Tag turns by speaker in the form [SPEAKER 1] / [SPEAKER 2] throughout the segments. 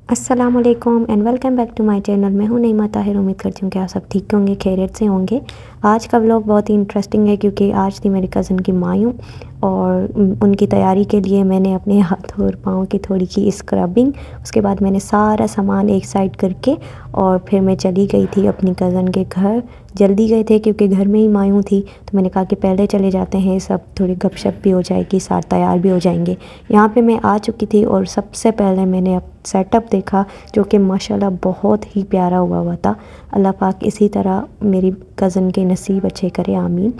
[SPEAKER 1] अस्सलामुअलैकुम and welcome back to my channel. मैं हूं नईमा ताहिर। उम्मीद करती हूँ कि आप सब ठीक होंगे, खैरियत से होंगे। आज का व्लॉग बहुत ही इंटरेस्टिंग है क्योंकि आज थी मेरी कज़न की मायूं और उनकी तैयारी के लिए मैंने अपने हाथ और पाँव की थोड़ी की स्क्रबिंग। उसके बाद मैंने सारा सामान एक साइड करके और फिर मैं चली गई थी अपनी कज़न के घर। जल्दी गए थे क्योंकि घर में ही मायूं थी, तो मैंने कहा कि पहले चले जाते हैं, सब थोड़ी गपशप भी हो जाएगी, साथ तैयार भी हो जाएंगे। यहाँ पे मैं आ चुकी थी और सबसे पहले मैंने अब सेटअप देखा जो कि माशाल्लाह बहुत ही प्यारा हुआ था। अल्लाह पाक इसी तरह मेरी कज़न के नसीब अच्छे करे, आमीन।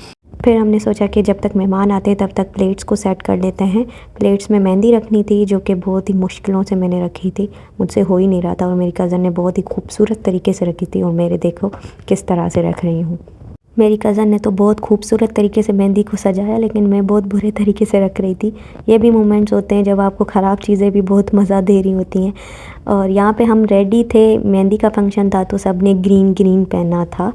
[SPEAKER 1] फिर हमने सोचा कि जब तक मेहमान आते हैं तब तक प्लेट्स को सेट कर लेते हैं। प्लेट्स में मेहंदी रखनी थी जो कि बहुत ही मुश्किलों से मैंने रखी थी, मुझसे हो ही नहीं रहा था और मेरी कज़न ने बहुत ही खूबसूरत तरीके से रखी थी और मेरे देखो किस तरह से रख रही हूँ। मेरी कज़न ने तो बहुत खूबसूरत तरीके से मेहंदी को सजाया, लेकिन मैं बहुत बुरे तरीके से रख रही थी। ये भी मोमेंट्स होते हैं जब आपको ख़राब चीज़ें भी बहुत मज़ा दे रही होती हैं। और यहाँ पे हम रेडी थे, मेहंदी का फंक्शन था तो सब ने ग्रीन ग्रीन पहना था।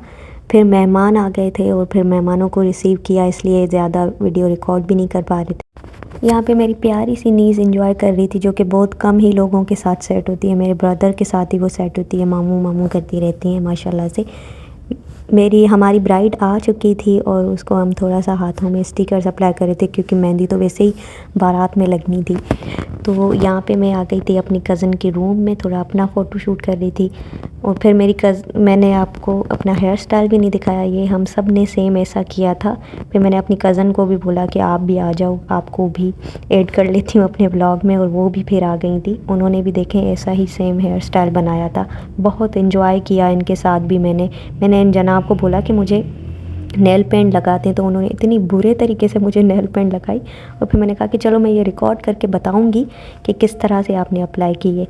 [SPEAKER 1] फिर मेहमान आ गए थे और फिर मेहमानों को रिसीव किया, इसलिए ज़्यादा वीडियो रिकॉर्ड भी नहीं कर पा रहे थे। यहाँ पे मेरी प्यारी सी नीज़ एंजॉय कर रही थी जो कि बहुत कम ही लोगों के साथ सेट होती है। मेरे ब्रदर के साथ ही वो सेट होती है, मामू मामू करती रहती हैं माशाल्लाह से। हमारी ब्राइड आ चुकी थी और उसको हम थोड़ा सा हाथों में स्टिकर्स अप्लाई कर रहे थे क्योंकि मेहंदी तो वैसे ही बारात में लगनी थी। तो यहाँ पे मैं आ गई थी अपनी कज़न के रूम में, थोड़ा अपना फ़ोटो शूट कर रही थी। और फिर मैंने आपको अपना हेयर स्टाइल भी नहीं दिखाया, ये हम सब ने सेम ऐसा किया था। फिर मैंने अपनी कज़न को भी बोला कि आप भी आ जाओ, आपको भी ऐड कर लेती हूँ अपने ब्लॉग में, और वो भी फिर आ गई थी। उन्होंने भी देखें ऐसा ही सेम हेयर स्टाइल बनाया था। बहुत इन्जॉय किया इनके साथ भी। मैंने इन जनाब को बोला कि मुझे नेल पेंट लगाते हैं, तो उन्होंने इतनी बुरे तरीके से मुझे नेल पेंट लगाई। और फिर मैंने कहा कि चलो मैं ये रिकॉर्ड करके बताऊंगी कि किस तरह से आपने अप्लाई की है।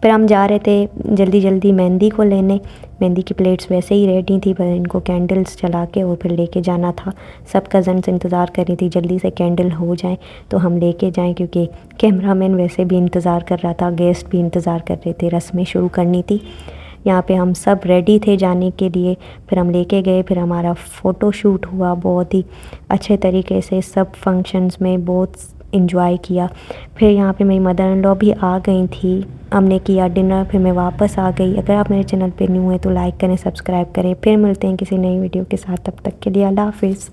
[SPEAKER 1] फिर हम जा रहे थे जल्दी जल्दी मेहंदी को लेने। मेहंदी की प्लेट्स वैसे ही रेडी थी, पर इनको कैंडल्स जला के और फिर लेके जाना था। सब कज़न्स इंतज़ार कर रही थी जल्दी से कैंडल हो जाए तो हम लेके जाएं, क्योंकि कैमरामैन वैसे भी इंतज़ार कर रहा था, गेस्ट भी इंतज़ार कर रहे थे, रस्में शुरू करनी थी। यहाँ पे हम सब रेडी थे जाने के लिए। फिर हम लेके गए, फिर हमारा फ़ोटो शूट हुआ बहुत ही अच्छे तरीके से। सब फंक्शंस में बहुत इंजॉय किया। फिर यहाँ पे मेरी मदर इन लॉ भी आ गई थी, हमने किया डिनर, फिर मैं वापस आ गई। अगर आप मेरे चैनल पे न्यू हैं तो लाइक करें, सब्सक्राइब करें। फिर मिलते हैं किसी नई वीडियो के साथ, तब तक के लिए अल्लाह हाफिज़।